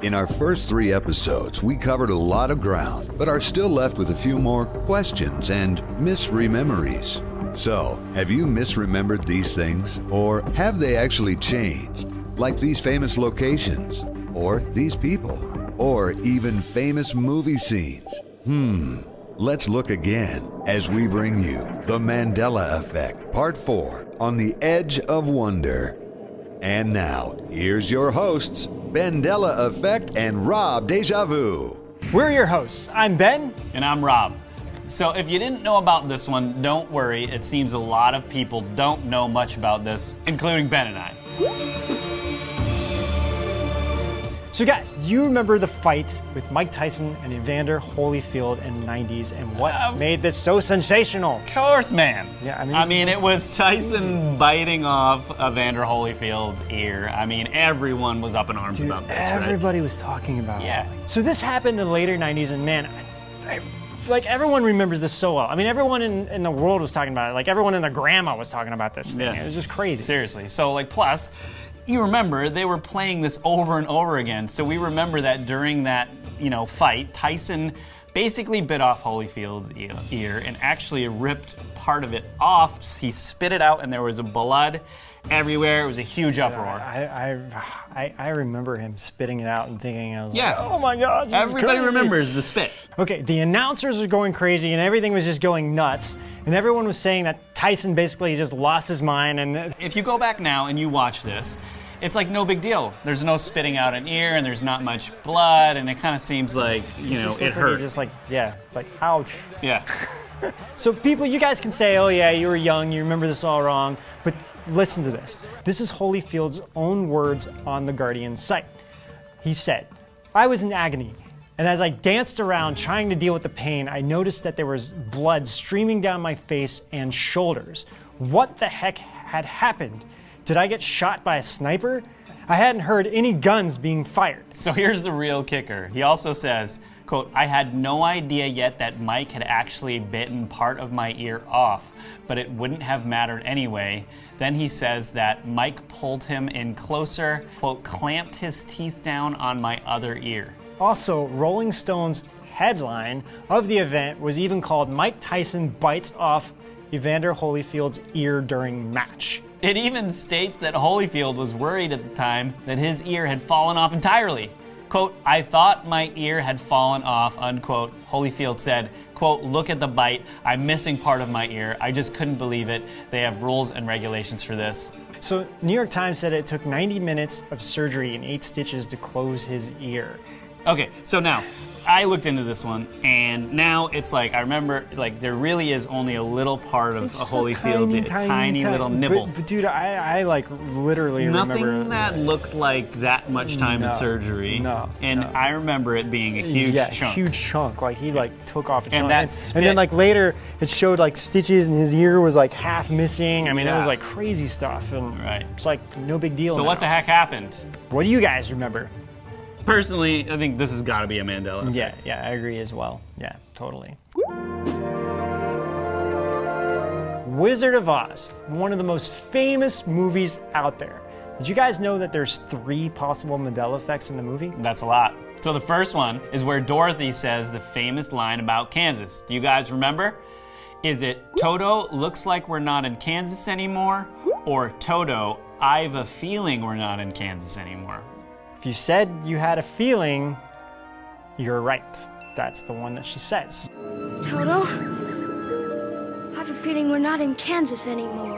In our first 3 episodes, we covered a lot of ground, but are still left with a few more questions and misrememories. So, have you misremembered these things? Or have they actually changed? Like these famous locations? Or these people? Or even famous movie scenes? Let's look again as we bring you The Mandela Effect, Part 4, On the Edge of Wonder. And now, here's your hosts, Mandela Effect and Rob Deja Vu. We're your hosts. I'm Ben. And I'm Rob. So if you didn't know about this one, don't worry. It seems a lot of people don't know much about this, including Ben and I. So guys, do you remember the fight with Mike Tyson and Evander Holyfield in the 90s and what made this so sensational? Of course, man. Yeah, I mean, it was Tyson biting off Evander Holyfield's ear. I mean, everyone was up in arms about this, everybody was talking about it. So this happened in the later 90s, and man, like everyone remembers this so well. I mean, everyone in the world was talking about it. Like everyone and their grandma was talking about this thing. It was just crazy. Seriously. So like, plus, you remember they were playing this over and over again. So we remember that during that, fight, Tyson basically bit off Holyfield's ear and actually ripped part of it off. He spit it out and there was blood everywhere. It was a huge uproar. I remember him spitting it out and thinking, I was like, oh my gosh, this everybody is crazy. remembers the spit. Okay, the announcers were going crazy and everything was just going nuts. And everyone was saying that Tyson basically just lost his mind. And if you go back now and you watch this, it's like no big deal. There's no spitting out an ear and there's not much blood and it kind of seems like, it hurt. It's like, ouch. Yeah. So people, you guys can say, oh yeah, you were young, you remember this all wrong, but listen to this. This is Holyfield's own words on the Guardian's site. He said, "I was in agony, and as I danced around trying to deal with the pain, I noticed that there was blood streaming down my face and shoulders. What the heck had happened? Did I get shot by a sniper? I hadn't heard any guns being fired." So here's the real kicker. He also says, quote, "I had no idea yet that Mike had actually bitten part of my ear off, but it wouldn't have mattered anyway." Then he says that Mike pulled him in closer, quote, "clamped his teeth down on my other ear." Also, Rolling Stone's headline of the event was even called "Mike Tyson Bites Off Evander Holyfield's Ear During Match." It even states that Holyfield was worried at the time that his ear had fallen off entirely. Quote, "I thought my ear had fallen off," unquote. Holyfield said, quote, "Look at the bite. I'm missing part of my ear. I just couldn't believe it. They have rules and regulations for this." So New York Times said it took 90 minutes of surgery and 8 stitches to close his ear. Okay, so now, I looked into this one, and now it's like, I remember, like, there really is only a little part of a Holyfield, tiny little nibble. But dude, I like literally remember. Nothing that looked like that much time in surgery. No. And I remember it being a huge chunk. Huge chunk. Like he like took off a chunk. And then like later it showed like stitches and his ear was like half missing. I mean, it was like crazy stuff. And it's like no big deal. So what the heck happened? What do you guys remember? Personally, I think this has got to be a Mandela Effect. Yeah, I agree as well. Yeah, totally. Wizard of Oz, one of the most famous movies out there. Did you guys know that there's 3 possible Mandela effects in the movie? That's a lot. So the first one is where Dorothy says the famous line about Kansas. Do you guys remember? Is it, "Toto, looks like we're not in Kansas anymore," or "Toto, I've a feeling we're not in Kansas anymore"? If you said you had a feeling, you're right. That's the one that she says. "Toto, I have a feeling we're not in Kansas anymore."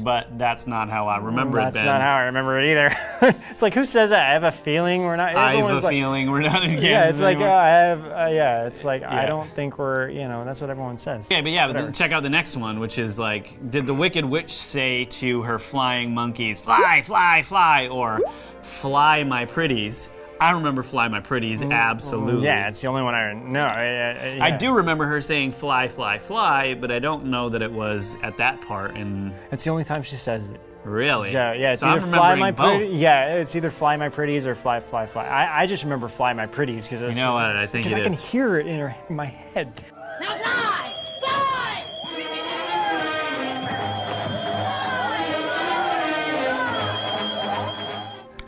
But that's not how I remember it, Ben. That's not how I remember it either. It's like, who says that? I have a feeling we're not. I have a feeling we're not in Kansas Yeah, it's like, anymore. I have, it's like, I don't think we're, that's what everyone says. Okay, but yeah, but then check out the next one, which is like, did the Wicked Witch say to her flying monkeys, "Fly, fly, fly," or "Fly, my pretties"? I remember "Fly, my pretties," absolutely. Yeah, it's the only one I know. I do remember her saying "fly, fly, fly," but I don't know that it was at that part. And it's the only time she says it. Really? So, yeah, it's so either "Fly, my pretties." Both. Yeah, it's either "Fly, my pretties" or "Fly, fly, fly." I just remember "Fly, my pretties" because you know what I think it is. I can hear it in my head. Now fly! Fly!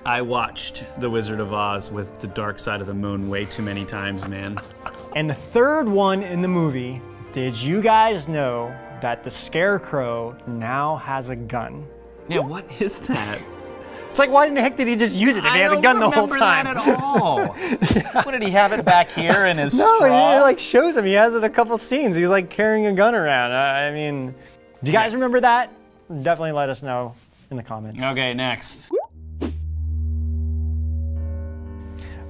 I watched The Wizard of Oz with The Dark Side of the Moon way too many times, man. And the third one in the movie, did you guys know that the Scarecrow now has a gun? Yeah, what is that? It's like, why in the heck did he just use it if he had a gun the whole time? I don't remember that at all. What, did he have it back here in his No, straw? he like shows him. He has it a couple scenes. He's like carrying a gun around. I mean, do you guys remember that? Definitely let us know in the comments. Okay, next.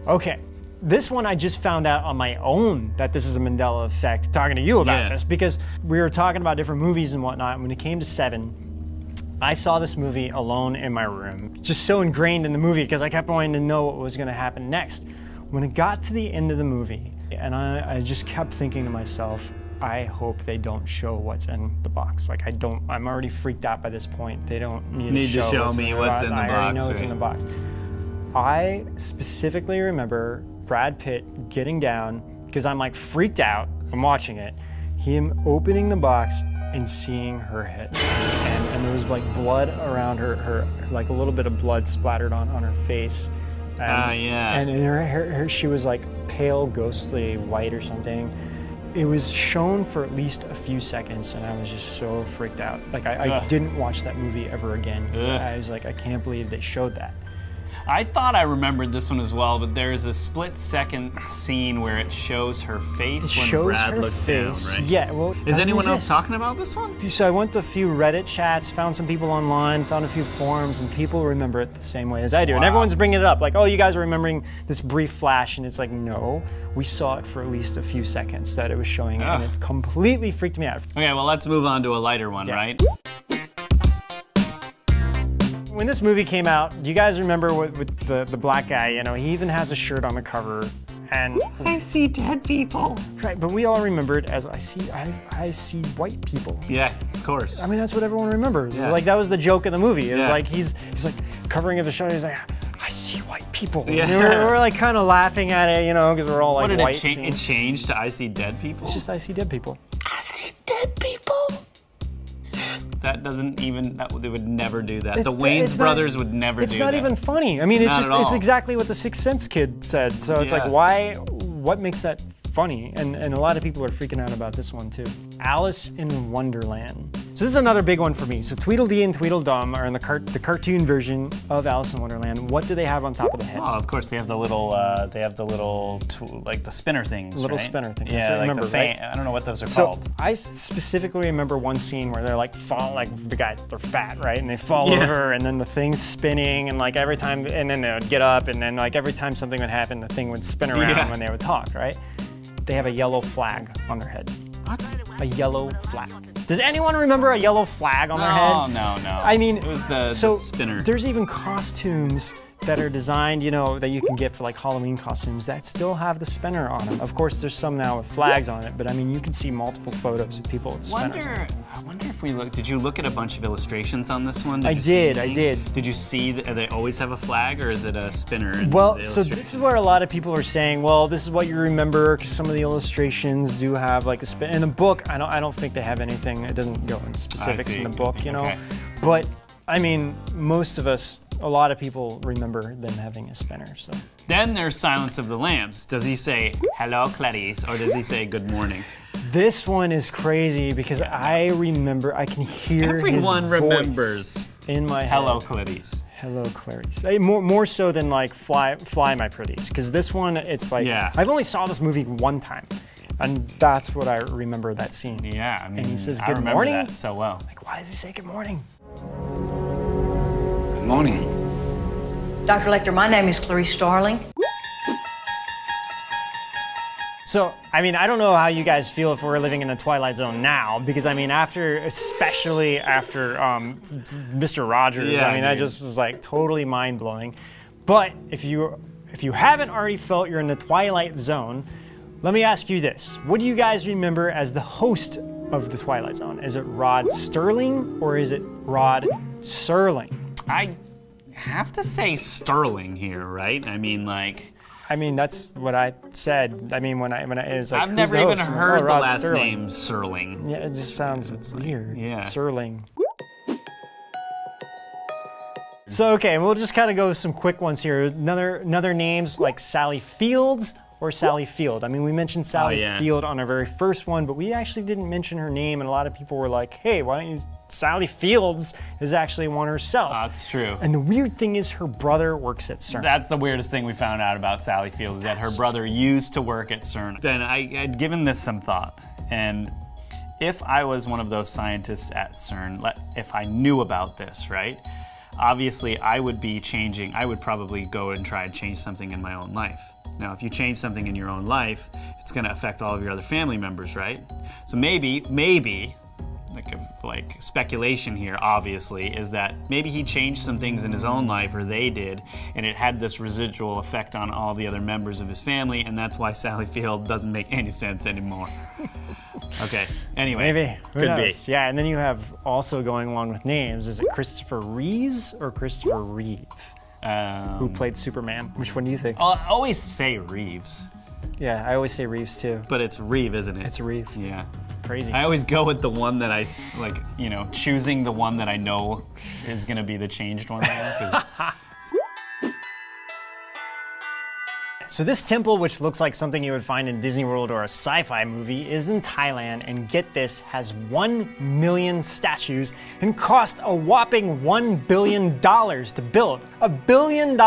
Okay, this one I just found out on my own that this is a Mandela Effect, talking to you about this, because we were talking about different movies and whatnot, and when it came to Seven, I saw this movie alone in my room, just so ingrained in the movie because I kept wanting to know what was going to happen next. When it got to the end of the movie, and I just kept thinking to myself, I hope they don't show what's in the box. Like, I'm already freaked out by this point. They don't need to show me what's in the box. I already know what's in the box. I specifically remember Brad Pitt getting down, because I'm like freaked out, I'm watching it, him opening the box and seeing her head. And there was like blood around her, like a little bit of blood splattered on her face. And in her hair, she was like pale, ghostly white or something. It was shown for at least a few seconds, and I was just so freaked out. Like, I didn't watch that movie ever again. I was like, I can't believe they showed that. I thought I remembered this one as well, but there's a split-second scene where it shows her face when Brad looks down, right? Yeah, well, is anyone else talking about this one? So I went to a few Reddit chats, found some people online, found a few forums, and people remember it the same way as I do. Wow. And everyone's bringing it up, like, oh, you guys are remembering this brief flash, and it's like, no, we saw it for at least a few seconds that it was showing, and it completely freaked me out. Okay, well, let's move on to a lighter one, right? When this movie came out, do you guys remember with the black guy, you know, he even has a shirt on the cover, and I see dead people. Right, but we all remember it as I see white people. Yeah, of course. I mean, that's what everyone remembers. Yeah. Like, that was the joke of the movie. It was like he's like covering up the show, he's like, I see white people. Yeah. And we're like kind of laughing at it, you know, because we're all like white. What did it change to I see dead people? It's just I see dead people. I see dead people. That doesn't even, they would never do that. The Wayans brothers would never do that. It's not even funny. I mean, it's exactly what the Sixth Sense kid said. So it's like, what makes that funny? And a lot of people are freaking out about this one too. Alice in Wonderland. So this is another big one for me. So Tweedledee and Tweedledum are in the cartoon version of Alice in Wonderland. What do they have on top of the heads? Oh, of course, they have the little, like the spinner things, Little spinner things. Yeah, like remember, right? I don't know what those are called. I specifically remember one scene where they're like they're fat, right? And they fall over, and then the thing's spinning, and like every time, and then they would get up, and then like every time something would happen, the thing would spin around when they would talk, right? They have a yellow flag on their head. What? A yellow flag. Does anyone remember a yellow flag on their head? No. I mean, it was the spinner. There's even costumes that are designed, you know, that you can get for like Halloween costumes that still have the spinner on them. Of course, there's some now with flags on it, but I mean, you can see multiple photos of people with spinners on it. I wonder if we look. Did you look at a bunch of illustrations on this one? I did. Did you see that they always have a flag, or is it a spinner? Well, so this is where a lot of people are saying, well, this is what you remember, because some of the illustrations do have like a spin. In the book, I don't think they have anything. It doesn't go into specifics in the book, you know. Okay. But I mean, most of us, a lot of people remember them having a spinner. So then there's Silence of the Lambs. Does he say hello, Clarice, or does he say good morning? This one is crazy because I remember, I can hear everyone his remembers voice in my head. Hello, Clarice. Hello, Clarice. More so than like Fly My Pretties, because this one, it's like, I've only saw this movie one time, and that's what I remember that scene. Yeah, I mean, and he says I good remember morning. That so well. Like, why does he say good morning? Good morning. Dr. Lecter, my name is Clarice Starling. So, I mean, I don't know how you guys feel if we're living in the Twilight Zone now, because I mean, especially after Mr. Rogers, I mean, that just was like totally mind-blowing. But if you haven't already felt you're in the Twilight Zone, let me ask you this. What do you guys remember as the host of the Twilight Zone? Is it Rod Sterling or is it Rod Serling? I have to say Sterling here, right? I mean, like... I mean, that's what I said. I mean, when I was like, I've never even heard the last Sterling. name Serling. Yeah, it just sounds weird. Like, Serling. So, okay, we'll just kind of go with some quick ones here. Another names like Sally Fields or Sally Field. I mean, we mentioned Sally Field on our very first one, but we actually didn't mention her name, and a lot of people were like, hey, why don't you... Sally Fields is actually one herself. That's true. And the weird thing is her brother works at CERN. That's the weirdest thing we found out about Sally Fields, is that her brother used to work at CERN. And I'd given this some thought, and if I was one of those scientists at CERN, if I knew about this, right? Obviously, I would probably go and try and change something in my own life. Now, if you change something in your own life, it's gonna affect all of your other family members, right? So maybe, like speculation here, obviously, is that maybe he changed some things in his own life, or they did, and it had this residual effect on all the other members of his family, and that's why Sally Field doesn't make any sense anymore. Okay, anyway. Maybe. Who could knows? be. Yeah, and then you have also going along with names, is it Christopher Reeves or Christopher Reeve? Who played Superman? Which one do you think? I always say Reeves. Yeah, I always say Reeves too. But it's Reeve, isn't it? It's Reeve. Yeah. Crazy. I always go with the one that I, like, you know, choosing the one that I know is gonna be the changed one. So this temple, which looks like something you would find in Disney World or a sci-fi movie, is in Thailand, and get this, has 1 million statues and cost a whopping $1 billion to build. $1 billion.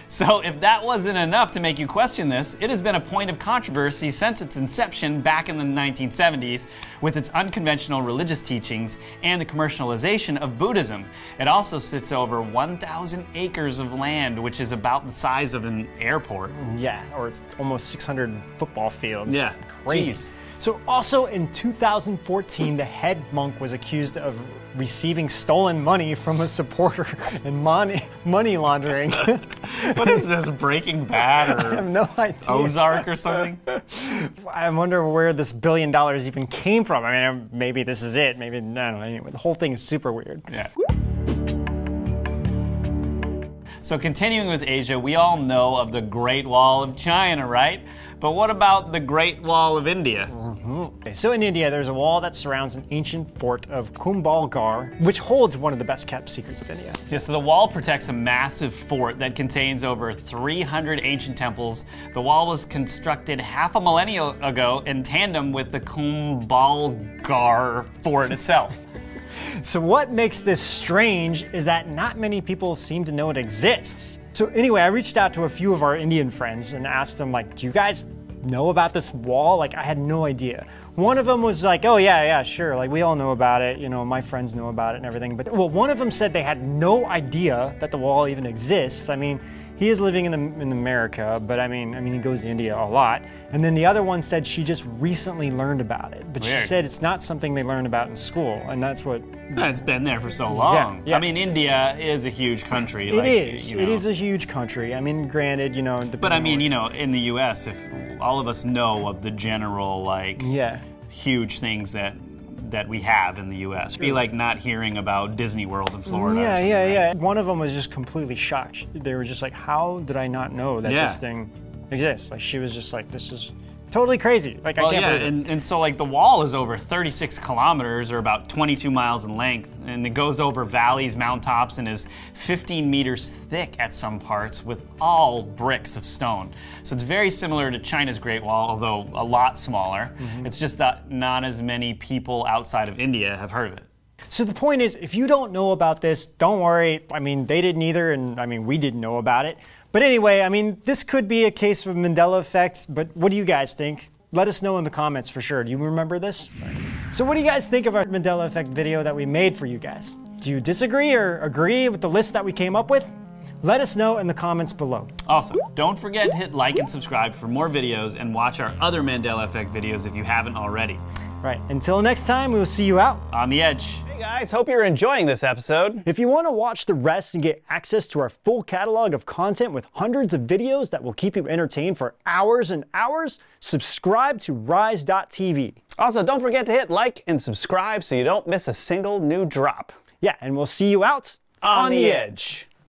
So if that wasn't enough to make you question this, it has been a point of controversy since its inception back in the 1970s with its unconventional religious teachings and the commercialization of Buddhism. It also sits over 1,000 acres of land, which is about the size of an airport. Yeah, or it's almost 600 football fields. Yeah, crazy. Jeez. So also in 2014, the head monk was accused of receiving stolen money from a supporter and money laundering. What is this, Breaking Bad or I have no idea. Ozark or something? I wonder where this $1 billion even came from. I mean, maybe this is it. Maybe, I don't know. Anyway, the whole thing is super weird. Yeah. So continuing with Asia, we all know of the Great Wall of China, right? But what about the Great Wall of India? Okay, so in India, there's a wall that surrounds an ancient fort of Kumbhalgarh, which holds one of the best kept secrets of India. Yeah, so the wall protects a massive fort that contains over 300 ancient temples. The wall was constructed half a millennia ago in tandem with the Kumbhalgarh fort itself. So what makes this strange is that not many people seem to know it exists. So anyway, I reached out to a few of our Indian friends and asked them, like, do you guys know about this wall? Like, I had no idea. One of them was like, oh yeah, sure, like we all know about it, you know, my friends know about it and everything. But well, one of them said they had no idea that the wall even exists. I mean, he is living in America, but I mean, he goes to India a lot. And then the other one said she just recently learned about it, but Weird. she said it's not something they learn about in school, and that's what. It's been there for so long. Yeah. I mean, India is a huge country. It is. You know. It is a huge country. I mean, granted, you know. But I mean, you know, in the U.S., if all of us know of the general, like, huge things that we have in the U.S. It'd be like not hearing about Disney World in Florida. Yeah. One of them was just completely shocked. They were just like, how did I not know that this thing exists? Like, she was just like, this is totally crazy. Like, I can't believe it. And so like the wall is over 36 kilometers or about 22 miles in length, and it goes over valleys, mountaintops, and is 15 meters thick at some parts with all bricks of stone. So it's very similar to China's Great Wall, although a lot smaller. It's just that not as many people outside of India have heard of it. So the point is, if you don't know about this, don't worry. I mean, they didn't either, and I mean, we didn't know about it. But anyway, I mean, this could be a case of Mandela Effect, but what do you guys think? Let us know in the comments for sure. Do you remember this? So what do you guys think of our Mandela Effect video that we made for you guys? Do you disagree or agree with the list that we came up with? Let us know in the comments below. Also, don't forget to hit like and subscribe for more videos, and watch our other Mandela Effect videos if you haven't already. Right, until next time, we will see you out on the edge. Hey guys, hope you're enjoying this episode. If you want to watch the rest and get access to our full catalog of content with hundreds of videos that will keep you entertained for hours and hours, subscribe to rise.tv. Also, don't forget to hit like and subscribe so you don't miss a single new drop. Yeah, and we'll see you out on the edge.